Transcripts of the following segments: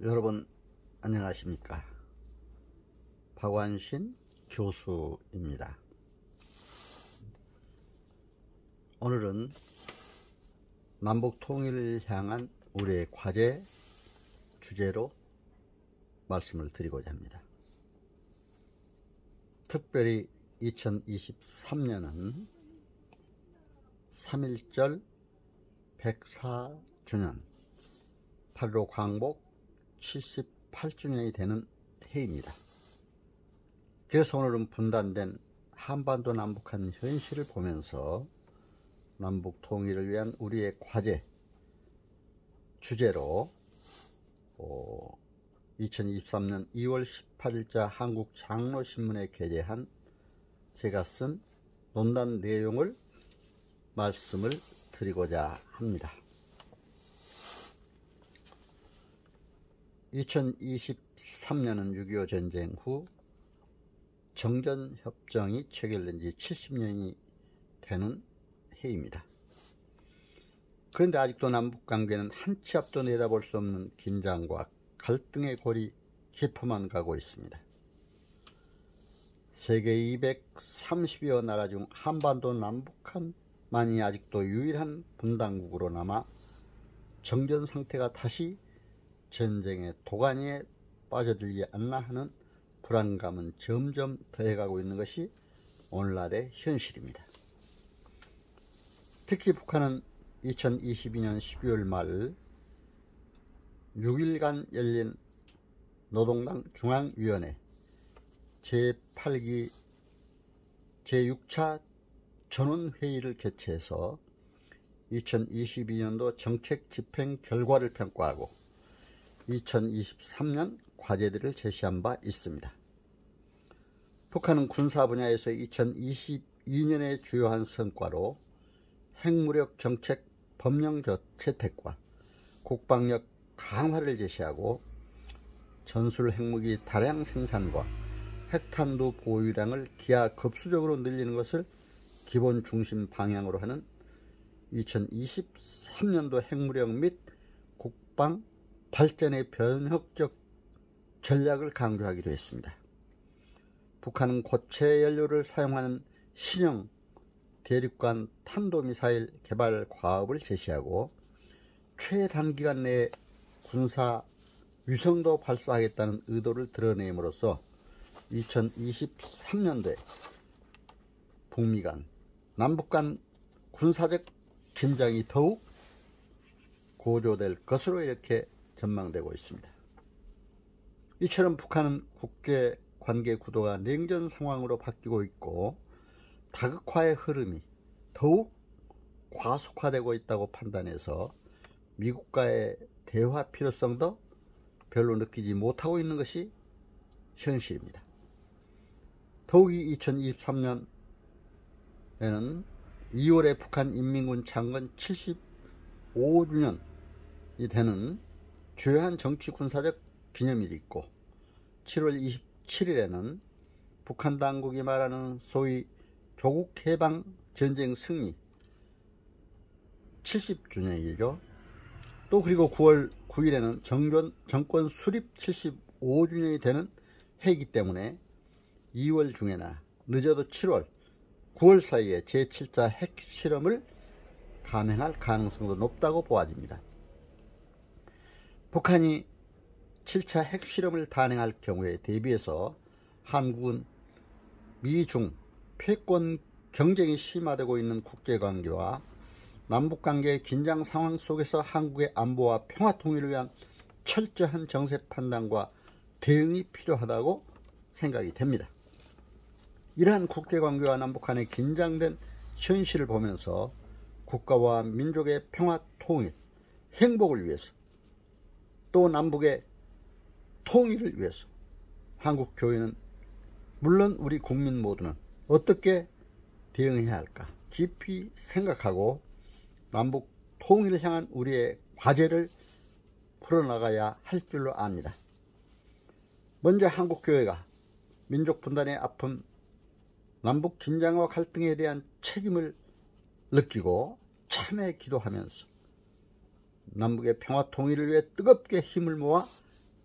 여러분 안녕하십니까? 박완신 교수입니다. 오늘은 남북 통일을 향한 우리의 과제 주제로 말씀을 드리고자 합니다. 특별히 2023년은 3.1절 104주년 8.15 광복 78주년이 되는 해입니다. 그래서 오늘은 분단된 한반도 남북한 현실을 보면서 남북 통일을 위한 우리의 과제 주제로 2023년 2월 18일자 한국장로신문에 게재한 제가 쓴 논단 내용을 말씀을 드리고자 합니다. 2023년은 6.25 전쟁 후 정전협정이 체결된 지 70년이 되는 해입니다. 그런데 아직도 남북관계는 한 치 앞도 내다볼 수 없는 긴장과 갈등의 골이 깊어만 가고 있습니다. 세계 230여 나라 중 한반도 남북한만이 아직도 유일한 분단국으로 남아 정전 상태가 다시 전쟁의 도가니에 빠져들지 않나 하는 불안감은 점점 더해가고 있는 것이 오늘날의 현실입니다. 특히 북한은 2022년 12월 말 6일간 열린 노동당 중앙위원회 제8기 제6차 전원회의를 개최해서 2022년도 정책 집행 결과를 평가하고 2023년 과제들을 제시한 바 있습니다. 북한은 군사 분야에서 2022년의 주요한 성과로 핵무력 정책 법령 채택과 국방력 강화를 제시하고 전술 핵무기 다량 생산과 핵탄두 보유량을 기하급수적으로 늘리는 것을 기본 중심 방향으로 하는 2023년도 핵무력 및 국방 발전의 변혁적 전략을 강조하기로 했습니다. 북한은 고체 연료를 사용하는 신형 대륙간 탄도미사일 개발 과업을 제시하고 최단기간 내에 군사 위성도 발사하겠다는 의도를 드러냄으로써 2023년도에 북미 간, 남북 간 군사적 긴장이 더욱 고조될 것으로 이렇게 전망되고 있습니다. 이처럼 북한은 국제 관계 구도가 냉전 상황으로 바뀌고 있고 다극화의 흐름이 더욱 과속화되고 있다고 판단해서 미국과의 대화 필요성도 별로 느끼지 못하고 있는 것이 현실입니다. 더욱이 2023년에는 2월에 북한 인민군 창건 75주년이 되는 주요한 정치 군사적 기념일이 있고 7월 27일에는 북한 당국이 말하는 소위 조국 해방 전쟁 승리 70주년이죠. 또 그리고 9월 9일에는 정권 수립 75주년이 되는 해이기 때문에 2월 중에나 늦어도 7월, 9월 사이에 제7차 핵실험을 감행할 가능성도 높다고 보아집니다. 북한이 7차 핵실험을 단행할 경우에 대비해서 한국은 미중 패권 경쟁이 심화되고 있는 국제관계와 남북관계의 긴장 상황 속에서 한국의 안보와 평화통일을 위한 철저한 정세 판단과 대응이 필요하다고 생각이 됩니다. 이러한 국제관계와 남북한의 긴장된 현실을 보면서 국가와 민족의 평화통일, 행복을 위해서 또 남북의 통일을 위해서 한국교회는 물론 우리 국민 모두는 어떻게 대응해야 할까 깊이 생각하고 남북 통일을 향한 우리의 과제를 풀어나가야 할 줄로 압니다. 먼저 한국교회가 민족 분단의 아픔, 남북 긴장과 갈등에 대한 책임을 느끼고 참회 기도하면서 남북의 평화 통일을 위해 뜨겁게 힘을 모아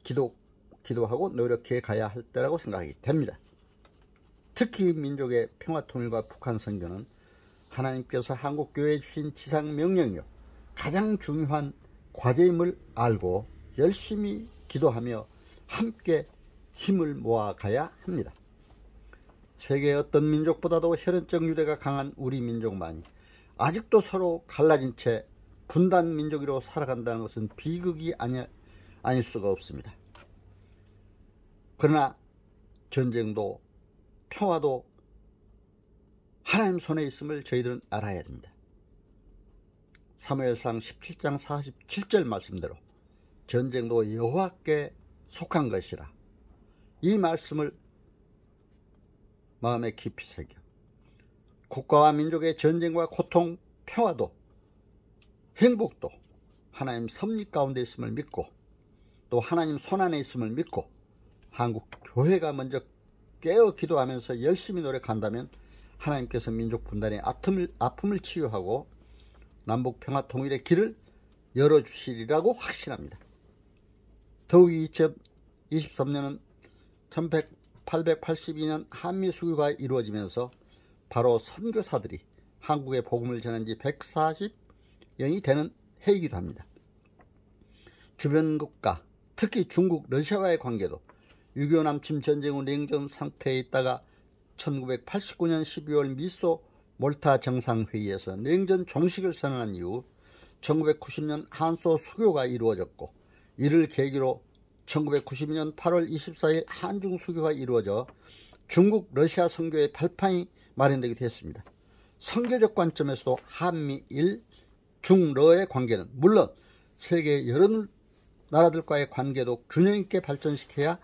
기도하고 노력해 가야 할 때라고 생각이 됩니다. 특히 민족의 평화통일과 북한 선교는 하나님께서 한국교회에 주신 지상명령이요 가장 중요한 과제임을 알고 열심히 기도하며 함께 힘을 모아가야 합니다. 세계의 어떤 민족보다도 혈연적 유대가 강한 우리 민족만이 아직도 서로 갈라진 채 분단 민족으로 살아간다는 것은 비극이 아닐 수가 없습니다. 그러나 전쟁도 평화도 하나님 손에 있음을 저희들은 알아야 됩니다. 사무엘상 17장 47절 말씀대로 전쟁도 여호와께 속한 것이라. 이 말씀을 마음에 깊이 새겨 국가와 민족의 전쟁과 고통, 평화도 행복도 하나님 섭리 가운데 있음을 믿고 또 하나님 손안에 있음을 믿고 한국 교회가 먼저 깨어 기도하면서 열심히 노력한다면 하나님께서 민족 분단의 아픔을 치유하고 남북 평화 통일의 길을 열어주시리라고 확신합니다. 더욱이 2023년은 1882년 한미 수교가 이루어지면서 바로 선교사들이 한국에 복음을 전한 지 140년이 되는 해이기도 합니다. 주변 국가, 특히 중국, 러시아와의 관계도 6.25 남침 전쟁 후 냉전 상태에 있다가 1989년 12월 미소 몰타 정상회의에서 냉전 종식을 선언한 이후 1990년 한소 수교가 이루어졌고 이를 계기로 1992년 8월 24일 한중 수교가 이루어져 중국, 러시아 선교의 발판이 마련되기도 했습니다. 선교적 관점에서도 한미일, 중러의 관계는 물론 세계 여러 나라들과의 관계도 균형 있게 발전시켜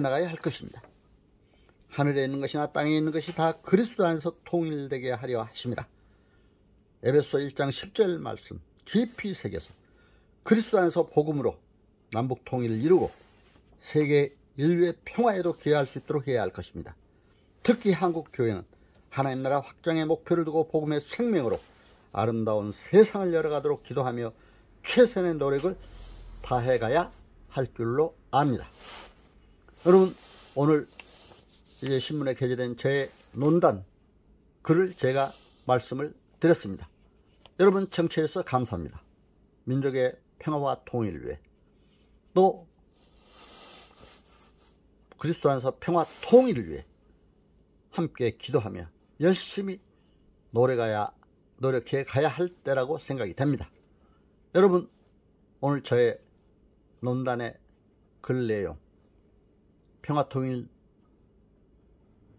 나가야 할 것입니다. 하늘에 있는 것이나 땅에 있는 것이 다 그리스도 안에서 통일되게 하려 하십니다. 에베소 1장 10절 말씀 깊이 새겨서 그리스도 안에서 복음으로 남북 통일을 이루고 세계 인류의 평화에도 기여할 수 있도록 해야 할 것입니다. 특히 한국 교회는 하나님 나라 확장의 목표를 두고 복음의 생명으로 아름다운 세상을 열어가도록 기도하며 최선의 노력을 다해가야 할 줄로 압니다. 여러분, 오늘 이제 신문에 게재된 제 논단 글을 제가 말씀을 드렸습니다. 여러분 청취해 주셔서 감사합니다. 민족의 평화와 통일을 위해 또 그리스도 안에서 평화 통일을 위해 함께 기도하며 열심히 노력해 가야 할 때라고 생각이 됩니다. 여러분, 오늘 저의 논단의 글 내용, 평화 통일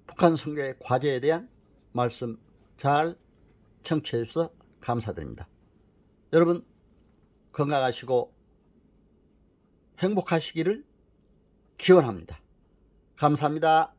북한 선교의 과제에 대한 말씀 잘 청취해 주셔서 감사드립니다. 여러분 건강하시고 행복하시기를 기원합니다. 감사합니다.